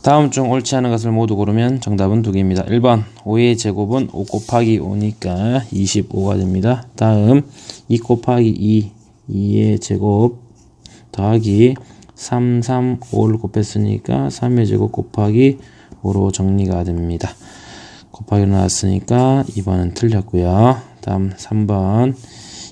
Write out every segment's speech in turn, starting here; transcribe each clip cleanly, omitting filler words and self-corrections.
다음 중 옳지 않은 것을 모두 고르면 정답은 두 개입니다. 1번 5의 제곱은 5 곱하기 5니까 25가 됩니다. 다음 2 곱하기 2 2의 제곱 더하기 3 5를 곱했으니까 3의 제곱 곱하기 5로 정리가 됩니다. 곱하기로 나왔으니까 2번은 틀렸고요. 다음 3번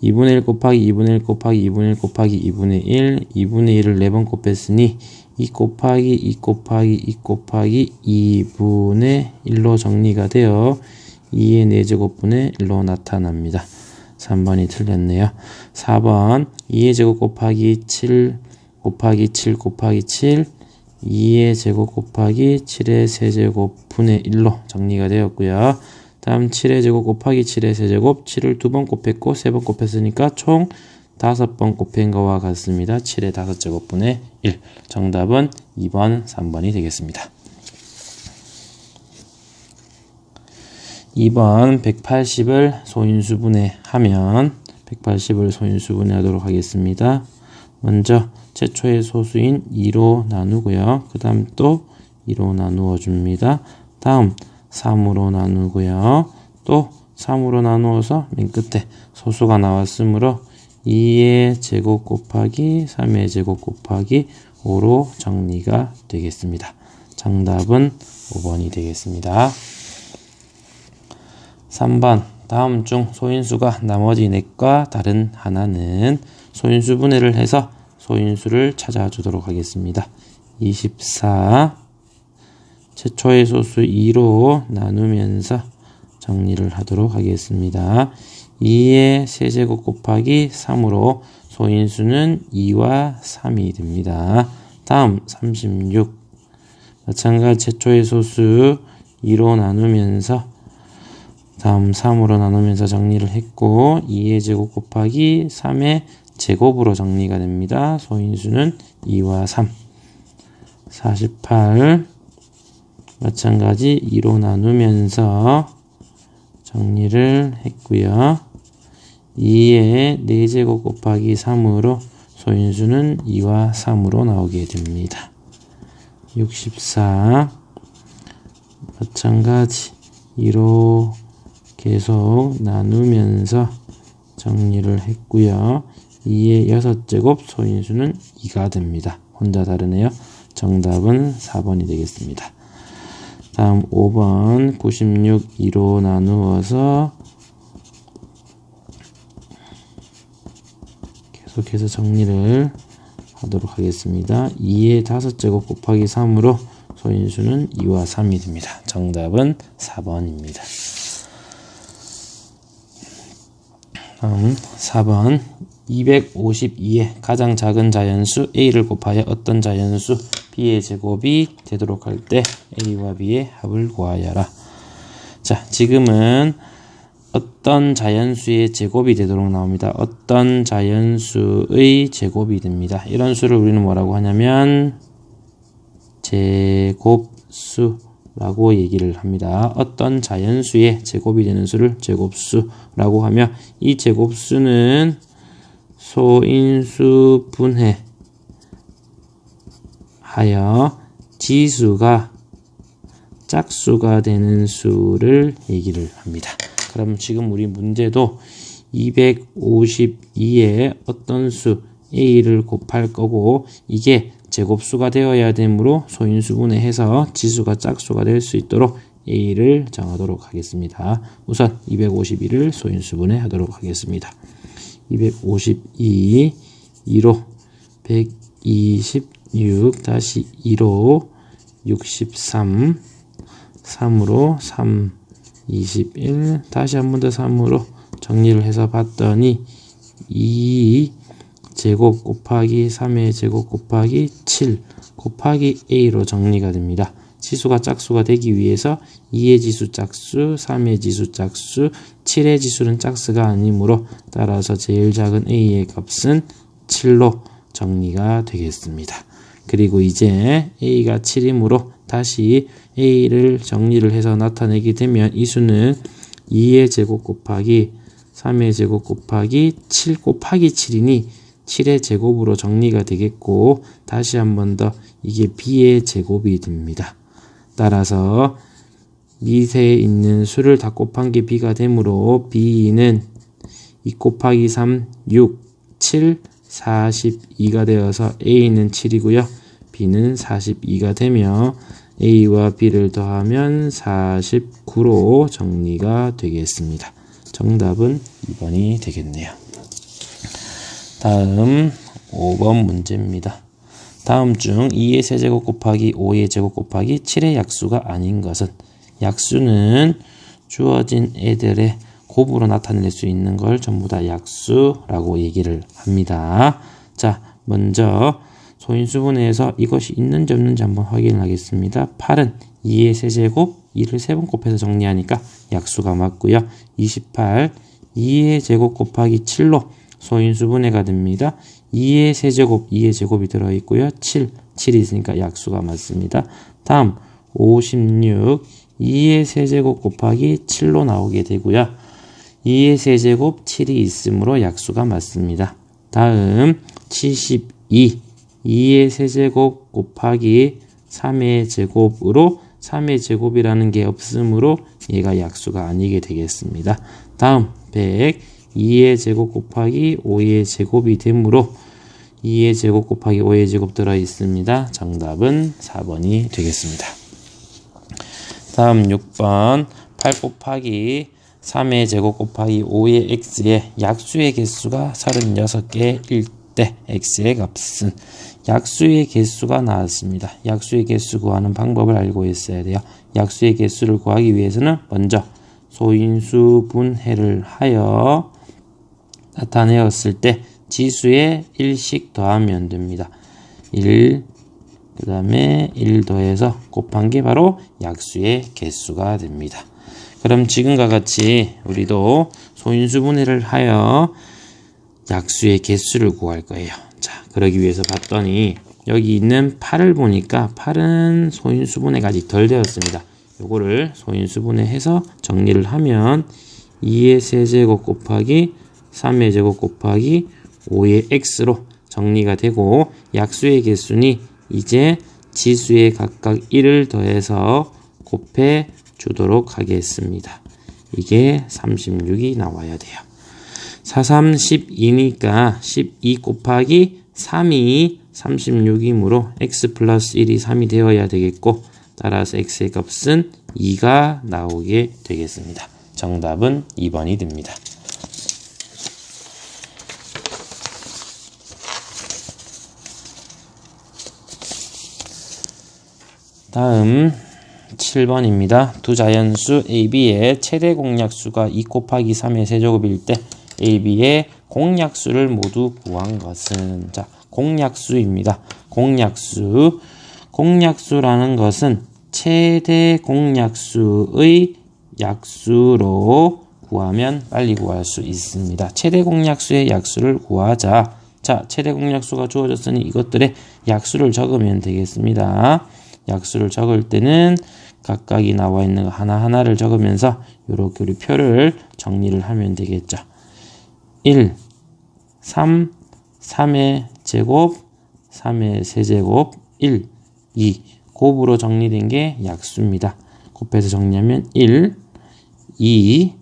2분의 1 곱하기 2분의 1 곱하기 2분의 1 곱하기 2분의 1 2분의 1을 4번 곱했으니 2 곱하기 2 곱하기 2 곱하기 2분의 1로 정리가 되어 2의 4제곱분의 1로 나타납니다. 3번이 틀렸네요. 4번 2의 제곱 곱하기 7 곱하기 7 곱하기 7 2의 제곱 곱하기 7의 세제곱분의 1로 정리가 되었고요. 다음 7의 제곱 곱하기 7의 세제곱 7을 2번 곱했고 3번 곱했으니까 총 5번 곱한 거와 같습니다. 7의 5제곱분의 1. 정답은 2번, 3번이 되겠습니다. 2번 180을 소인수분해하면 180을 소인수분해하도록 하겠습니다. 먼저 최초의 소수인 2로 나누고요. 그 다음 또 2로 나누어 줍니다. 다음 3으로 나누고요. 또 3으로 나누어서 맨 끝에 소수가 나왔으므로 2의 제곱 곱하기 3의 제곱 곱하기 5로 정리가 되겠습니다. 정답은 5번이 되겠습니다. 3번 다음 중 소인수가 나머지 넷과 다른 하나는 소인수 분해를 해서 소인수를 찾아주도록 하겠습니다. 24 최초의 소수 2로 나누면서 정리를 하도록 하겠습니다. 2의 세제곱 곱하기 3으로 소인수는 2와 3이 됩니다. 다음 36 마찬가지 최초의 소수 2로 나누면서 다음 3으로 나누면서 정리를 했고 2의 제곱 곱하기 3의 제곱으로 정리가 됩니다. 소인수는 2와 3 48 마찬가지 2로 나누면서 정리를 했고요. 2의 4제곱 곱하기 3으로 소인수는 2와 3으로 나오게 됩니다. 64 마찬가지 2로 계속 나누면서 정리를 했고요. 2의 6제곱 소인수는 2가 됩니다. 혼자 다르네요. 정답은 4번이 되겠습니다. 다음 5번 96 2로 나누어서 계속해서 정리를 하도록 하겠습니다. 2의 5제곱 곱하기 3으로 소인수는 2와 3이 됩니다. 정답은 4번입니다. 다음 4번 252의 가장 작은 자연수 a를 곱하여 어떤 자연수 b의 제곱이 되도록 할 때 a와 b의 합을 구하여라. 자, 지금은 어떤 자연수의 제곱이 되도록 나옵니다. 어떤 자연수의 제곱이 됩니다. 이런 수를 우리는 뭐라고 하냐면 제곱수라고 얘기를 합니다. 어떤 자연수의 제곱이 되는 수를 제곱수라고 하며 이 제곱수는 소인수 분해하여 지수가 짝수가 되는 수를 얘기를 합니다. 그럼 지금 우리 문제도 252에 어떤 수 a를 곱할 거고 이게 제곱수가 되어야 되므로 소인수 분해해서 지수가 짝수가 될 수 있도록 a를 정하도록 하겠습니다. 우선 252를 소인수 분해하도록 하겠습니다. 252 2로 126 다시 2로 63 3으로 3 21 다시 한 번 더 3으로 정리를 해서 봤더니 2 제곱 곱하기 3의 제곱 곱하기 7 곱하기 a로 정리가 됩니다. 지수가 짝수가 되기 위해서 2의 지수 짝수, 3의 지수 짝수, 7의 지수는 짝수가 아니므로 따라서 제일 작은 a의 값은 7로 정리가 되겠습니다. 그리고 이제 a가 7이므로 다시 a를 정리를 해서 나타내게 되면 이 수는 2의 제곱 곱하기 3의 제곱 곱하기 7 곱하기 7이니 7의 제곱으로 정리가 되겠고, 다시 한 번 더 이게 b의 제곱이 됩니다. 따라서 밑에 있는 수를 다 곱한 게 b가 되므로 b는 2 곱하기 3, 6, 7, 42가 되어서 a는 7이고요. b는 42가 되며 a와 b를 더하면 49로 정리가 되겠습니다. 정답은 2번이 되겠네요. 다음 5번 문제입니다. 다음 중 2의 세제곱 곱하기 5의 제곱 곱하기 7의 약수가 아닌 것은, 약수는 주어진 애들의 곱으로 나타낼 수 있는 걸 전부 다 약수라고 얘기를 합니다. 자, 먼저 소인수분해에서 이것이 있는지 없는지 한번 확인을 하겠습니다. 8은 2의 세제곱, 2를 3번 곱해서 정리하니까 약수가 맞고요. 28, 2의 제곱 곱하기 7로 소인수분해가 됩니다. 2의 세제곱, 2의 제곱이 들어있고요. 7, 7이 있으니까 약수가 맞습니다. 다음 56, 2의 세제곱 곱하기 7로 나오게 되고요. 2의 세제곱, 7이 있으므로 약수가 맞습니다. 다음 72, 2의 세제곱 곱하기 3의 제곱으로 3의 제곱이라는 게 없으므로 얘가 약수가 아니게 되겠습니다. 다음 100, 2의 제곱 곱하기 5의 제곱이 되므로 2의 제곱 곱하기 5의 제곱 들어있습니다. 정답은 4번이 되겠습니다. 다음 6번 8 곱하기 3의 제곱 곱하기 5의 x의 약수의 개수가 36개일 때 x의 값은, 약수의 개수가 나왔습니다. 약수의 개수 구하는 방법을 알고 있어야 돼요. 약수의 개수를 구하기 위해서는 먼저 소인수 분해를 하여 나타내었을 때 지수에 1씩 더하면 됩니다. 1, 그 다음에 1 더해서 곱한 게 바로 약수의 개수가 됩니다. 그럼 지금과 같이 우리도 소인수 분해를 하여 약수의 개수를 구할 거예요. 자, 그러기 위해서 봤더니 여기 있는 8을 보니까 8은 소인수 분해가 아직 덜 되었습니다. 요거를 소인수 분해해서 정리를 하면 2의 세제곱 곱하기 3의 제곱 곱하기 5의 x로 정리가 되고, 약수의 개수니 이제 지수에 각각 1을 더해서 곱해 주도록 하겠습니다. 이게 36이 나와야 돼요. 4, 3, 12니까 12 곱하기 3이 36이므로 x 플러스 1이 3이 되어야 되겠고, 따라서 x의 값은 2가 나오게 되겠습니다. 정답은 2번이 됩니다. 다음 7번입니다. 두 자연수 AB의 최대 공약수가 2 곱하기 3의 세제곱일 때 AB의 공약수를 모두 구한 것은, 자, 공약수입니다. 공약수라는 것은 최대 공약수의 약수로 구하면 빨리 구할 수 있습니다. 최대 공약수의 약수를 구하자. 자, 최대 공약수가 주어졌으니 이것들의 약수를 적으면 되겠습니다. 약수를 적을 때는 각각이 나와 있는 거 하나하나를 적으면서 이렇게 우리 표를 정리를 하면 되겠죠. 1, 3, 3의 제곱, 3의 세제곱, 1, 2. 곱으로 정리된 게 약수입니다. 곱해서 정리하면 1, 2,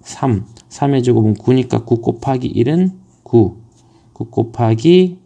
3. 3의 제곱은 9니까 9 곱하기 1은 9. 9 곱하기,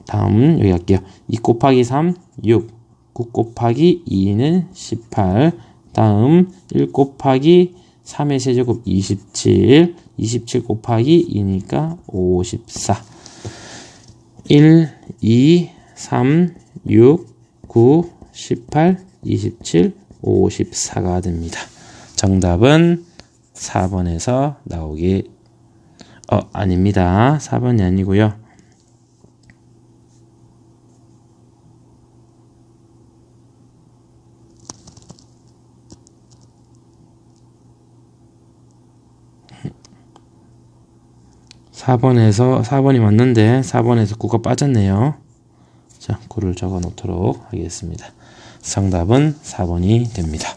다음 여기 할게요. 2 곱하기 3, 6. 9 곱하기 2는 18. 다음 1 곱하기 3의 세제곱 27. 27 곱하기 2니까 54. 1, 2, 3, 6, 9, 18, 27, 54가 됩니다. 정답은 4번에서 나오게, 아닙니다. 4번이 아니고요. 4번이 맞는데 4번에서 9가 빠졌네요. 자, 9를 적어 놓도록 하겠습니다. 정답은 4번이 됩니다.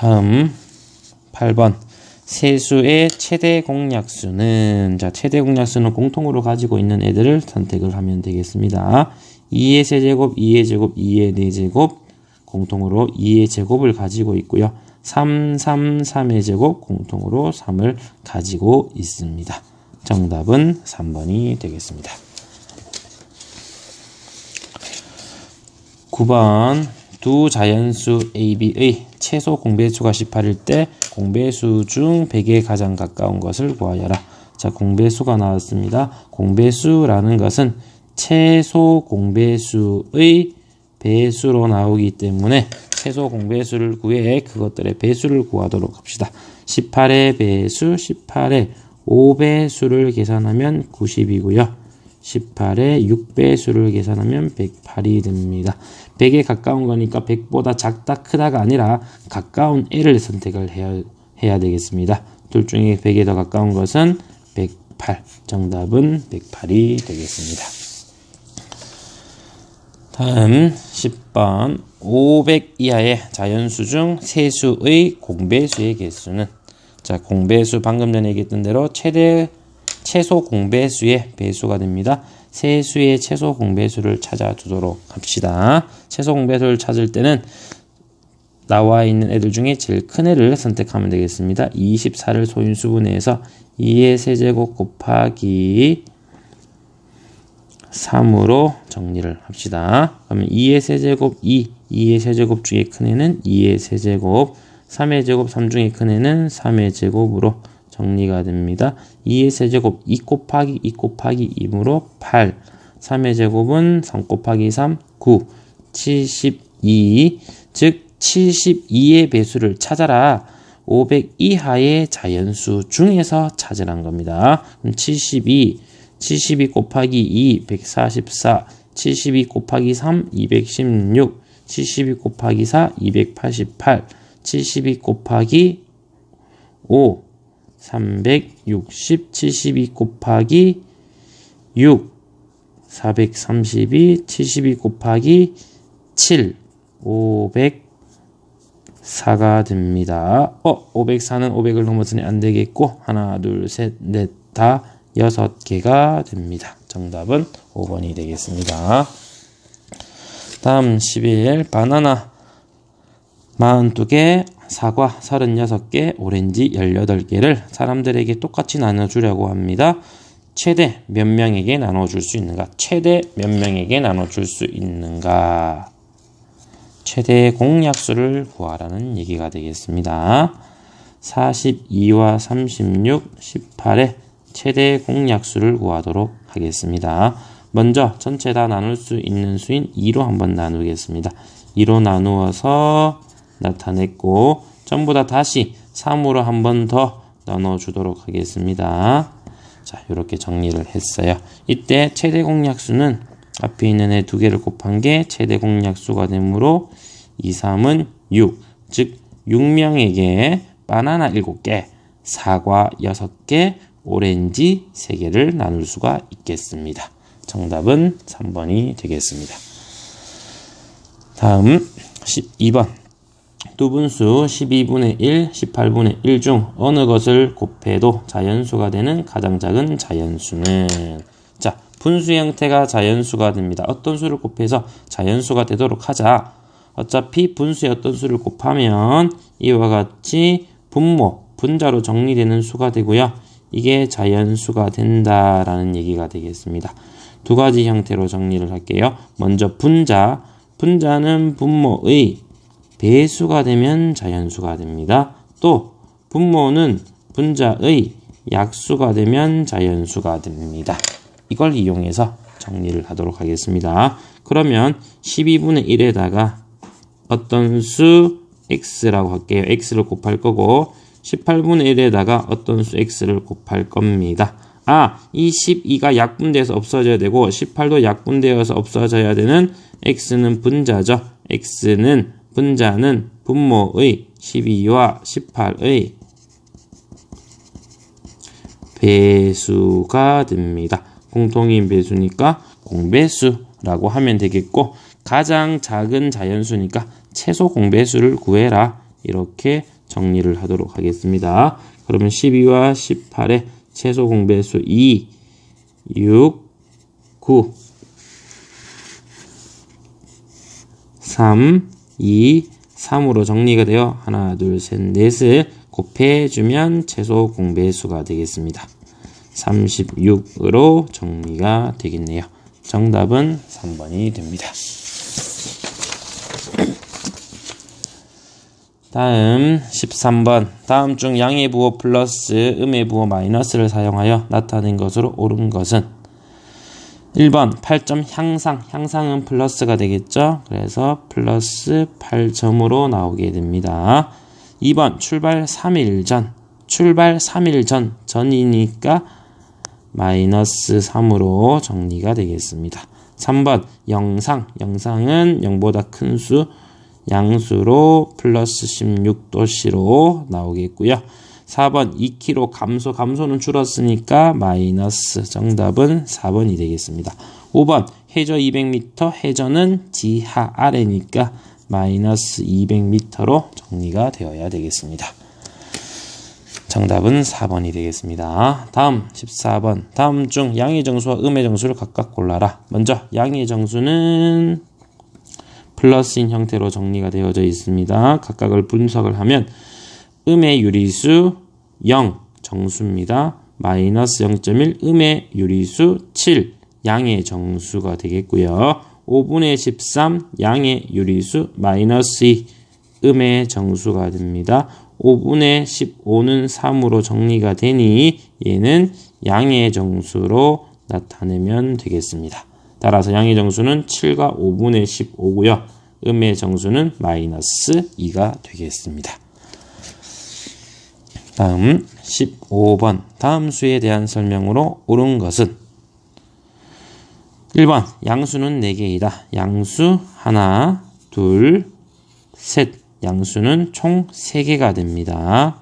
다음 8번 세수의 최대 공약수는, 자, 최대 공약수는 공통으로 가지고 있는 애들을 선택을 하면 되겠습니다. 2의 세제곱, 2의 제곱, 2의 4제곱, 공통으로 2의 제곱을 가지고 있고요. 3의 제곱, 공통으로 3을 가지고 있습니다. 정답은 3번이 되겠습니다. 9번 두 자연수 A, B의 최소 공배수가 18일 때 공배수 중 100에 가장 가까운 것을 구하여라. 자, 공배수가 나왔습니다. 공배수라는 것은 최소 공배수의 배수로 나오기 때문에 최소 공배수를 구해 그것들의 배수를 구하도록 합시다. 18의 배수, 18의 5배수를 계산하면 90이고요. 18의 6배수를 계산하면 108이 됩니다. 100에 가까운 거니까 100보다 작다 크다가 아니라 가까운 L을 선택을 해야 되겠습니다. 둘 중에 100에 더 가까운 것은 108. 정답은 108이 되겠습니다. 다음 10번 500 이하의 자연수 중 세수의 공배수의 개수는, 자, 공배수 방금 전에 얘기했던 대로 최소 공배수의 배수가 됩니다. 세수의 최소 공배수를 찾아두도록 합시다. 최소 공배수를 찾을 때는 나와 있는 애들 중에 제일 큰 애를 선택하면 되겠습니다. 24를 소인수분해해서 2의 세제곱 곱하기 3으로 정리를 합시다. 그러면 2의 세제곱 2의 세제곱 중에 큰 애는 2의 세제곱, 3의 제곱 3 중에 큰 애는 3의 제곱으로 정리가 됩니다. 2의 세제곱 2 곱하기 2 곱하기 2이므로 8, 3의 제곱은 3 곱하기 3, 9, 72, 즉 72의 배수를 찾아라. 500 이하의 자연수 중에서 찾으란 겁니다. 그럼 72 곱하기 2, 144, 72 곱하기 3, 216, 72 곱하기 4, 288, 72 곱하기 5, 360, 72 곱하기 6, 432, 72 곱하기 7, 504가 됩니다. 504는 500을 넘어서는 안 되겠고, 하나, 둘, 셋, 넷, 다 6개가 됩니다. 정답은 5번이 되겠습니다. 다음 11, 바나나 42개, 사과 36개, 오렌지 18개를 사람들에게 똑같이 나눠주려고 합니다. 최대 몇 명에게 나눠줄 수 있는가? 최대 몇 명에게 나눠줄 수 있는가? 최대 공약수를 구하라는 얘기가 되겠습니다. 42와 36, 18의 최대 공약수를 구하도록 하겠습니다. 먼저 전체 다 나눌 수 있는 수인 2로 한번 나누겠습니다. 2로 나누어서 나타냈고, 전부 다 다시 3으로 한 번 더 나눠주도록 하겠습니다. 자, 이렇게 정리를 했어요. 이때 최대 공약수는 앞에 있는 애 2개를 곱한 게 최대 공약수가 되므로 2, 3은 6, 즉 6명에게 바나나 7개, 사과 6개, 오렌지 3개를 나눌 수가 있겠습니다. 정답은 3번이 되겠습니다. 다음 12번 두 분수 12분의 1, 18분의 1 중 어느 것을 곱해도 자연수가 되는 가장 작은 자연수는, 자, 분수 형태가 자연수가 됩니다. 어떤 수를 곱해서 자연수가 되도록 하자. 어차피 분수의 어떤 수를 곱하면 이와 같이 분자로 정리되는 수가 되고요. 이게 자연수가 된다라는 얘기가 되겠습니다. 두 가지 형태로 정리를 할게요. 먼저 분자는 분모의 배수가 되면 자연수가 됩니다. 또 분모는 분자의 약수가 되면 자연수가 됩니다. 이걸 이용해서 정리를 하도록 하겠습니다. 그러면 12분의 1에다가 어떤 수 x라고 할게요. x를 곱할 거고, 18분의 1에다가 어떤 수 x를 곱할 겁니다. 이 12가 약분돼서 없어져야 되고 18도 약분되어서 없어져야 되는 x는 분자죠. 분자는 분모의 12와 18의 배수가 됩니다. 공통인 배수니까 공배수라고 하면 되겠고, 가장 작은 자연수니까 최소 공배수를 구해라. 이렇게 정리를 하도록 하겠습니다. 그러면 12와 18의 최소 공배수 2, 6, 9, 3, 2, 3으로 정리가 되어 하나, 둘, 셋, 넷을 곱해주면 최소 공배수가 되겠습니다. 36으로 정리가 되겠네요. 정답은 3번이 됩니다. 다음 13번. 다음 중 양의 부호 플러스 음의 부호 마이너스를 사용하여 나타낸 것으로 옳은 것은 1번 8점 향상은 플러스가 되겠죠. 그래서 플러스 8점으로 나오게 됩니다. 2번 출발 3일 전 전이니까 마이너스 3으로 정리가 되겠습니다. 3번 영상은 0보다 큰 수 양수로 플러스 16도씨로 나오겠고요. 4번 2kg 감소는 줄었으니까 마이너스, 정답은 4번이 되겠습니다. 5번 해저 200m 해저는 지하 아래니까 마이너스 200m로 정리가 되어야 되겠습니다. 정답은 4번이 되겠습니다. 다음 14번. 다음 중 양의 정수와 음의 정수를 각각 골라라. 먼저 양의 정수는 플러스인 형태로 정리가 되어져 있습니다. 각각을 분석을 하면 음의 유리수 0 정수입니다. 마이너스 0.1 음의 유리수 7 양의 정수가 되겠고요. 5분의 13 양의 유리수 마이너스 2 음의 정수가 됩니다. 5분의 15는 3으로 정리가 되니 얘는 양의 정수로 나타내면 되겠습니다. 따라서 양의 정수는 7과 5분의 15고요. 음의 정수는 마이너스 2가 되겠습니다. 다음 15번. 다음 수에 대한 설명으로 옳은 것은 1번 양수는 4개이다. 양수 하나, 둘, 셋. 양수는 총 3개가 됩니다.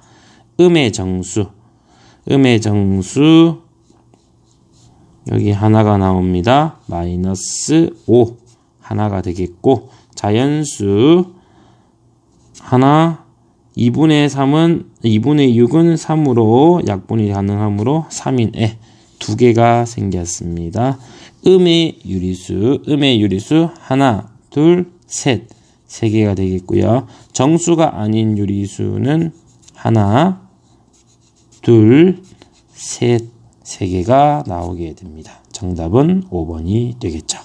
음의 정수 여기 하나가 나옵니다. 마이너스 5 하나가 되겠고, 자연수 하나, 2분의 6은 3으로 약분이 가능하므로 3인에 2개가 생겼습니다. 음의 유리수 하나, 둘, 셋 3개가 되겠고요. 정수가 아닌 유리수는 하나, 둘, 셋 3개가 나오게 됩니다. 정답은 5번이 되겠죠.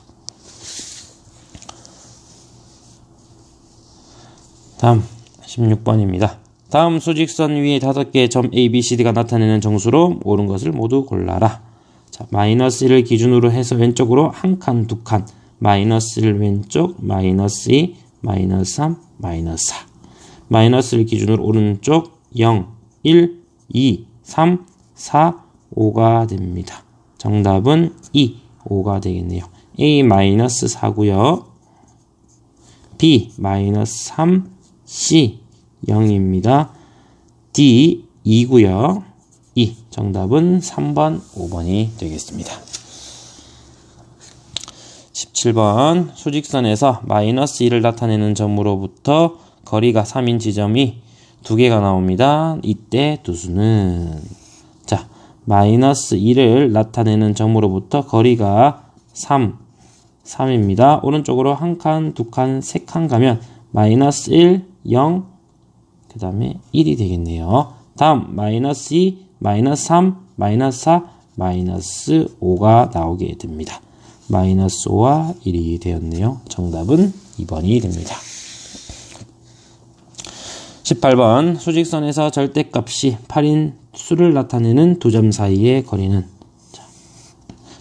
다음 16번입니다. 다음 수직선 위에 5개의 점 A, B, C, D가 나타내는 정수로 옳은 것을 모두 골라라. 자, 마이너스 1을 기준으로 해서 왼쪽으로 한 칸, 두 칸. 마이너스 1 왼쪽, 마이너스 2, 마이너스 3, 마이너스 4. 마이너스를 기준으로 오른쪽 0, 1, 2, 3, 4, 5가 됩니다. 정답은 2, 5가 되겠네요. A 마이너스 4고요. B 마이너스 3, C 0입니다. D 2고요. E 정답은 3번, 5번이 되겠습니다. 17번 수직선에서 마이너스 1을 나타내는 점으로부터 거리가 3인 지점이 2개가 나옵니다. 이때 두수는 자 마이너스 1을 나타내는 점으로부터 거리가 3입니다. 오른쪽으로 한 칸, 두 칸, 세 칸 가면 마이너스 1, 0, 그 다음에 1이 되겠네요. 다음 마이너스 2, 마이너스 3, 마이너스 4, 마이너스 5가 나오게 됩니다. 마이너스 5와 1이 되었네요. 정답은 2번이 됩니다. 18번 수직선에서 절대값이 8인 수를 나타내는 두 점 사이의 거리는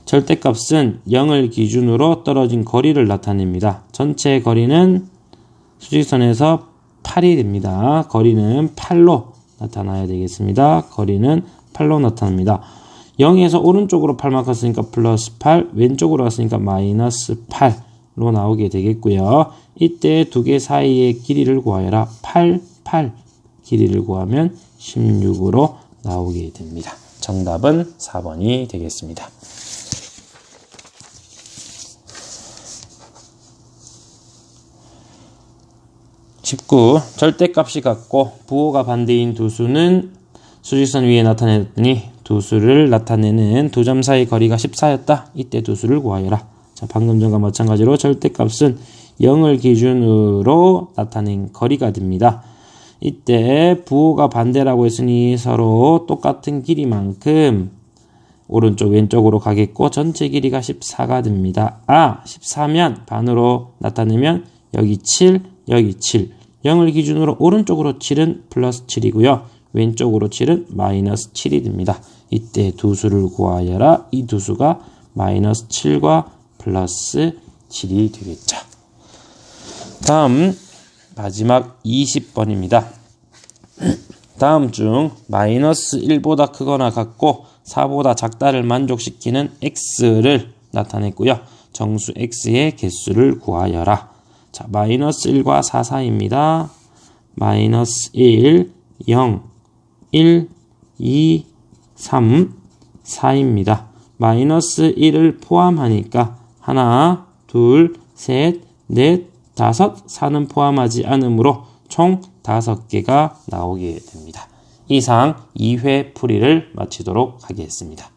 절대값은 0을 기준으로 떨어진 거리를 나타냅니다. 전체 거리는 수직선에서 8이 됩니다. 거리는 8로 나타나야 되겠습니다. 거리는 8로 나타납니다. 0에서 오른쪽으로 8만 갔으니까 플러스 8, 왼쪽으로 갔으니까 마이너스 8로 나오게 되겠고요. 이때 두 개 사이의 길이를 구하여라. 8, 8 길이를 구하면 16으로 나오게 됩니다. 정답은 4번이 되겠습니다. 19. 절대값이 같고 부호가 반대인 두 수는 수직선 위에 나타냈더니 두 수를 나타내는 두 점 사이 거리가 14였다. 이때 두 수를 구하여라. 자, 방금 전과 마찬가지로 절대값은 0을 기준으로 나타낸 거리가 됩니다. 이때 부호가 반대라고 했으니 서로 똑같은 길이만큼 오른쪽 왼쪽으로 가겠고 전체 길이가 14가 됩니다. 14면 반으로 나타내면 여기 7, 여기 7. 0을 기준으로 오른쪽으로 7은 플러스 7이고요. 왼쪽으로 7은 마이너스 7이 됩니다. 이때 두 수를 구하여라. 이 두 수가 마이너스 7과 플러스 7이 되겠죠. 다음 마지막 20번입니다. 다음 중 마이너스 1보다 크거나 같고 4보다 작다를 만족시키는 x를 나타냈고요. 정수 x의 개수를 구하여라. 자, 마이너스 1과 4 사이입니다. 마이너스 1, 0, 1, 2, 3, 4입니다. 마이너스 1을 포함하니까 하나, 둘, 셋, 넷, 다섯, 4는 포함하지 않으므로 총 5개가 나오게 됩니다. 이상 2회 풀이를 마치도록 하겠습니다.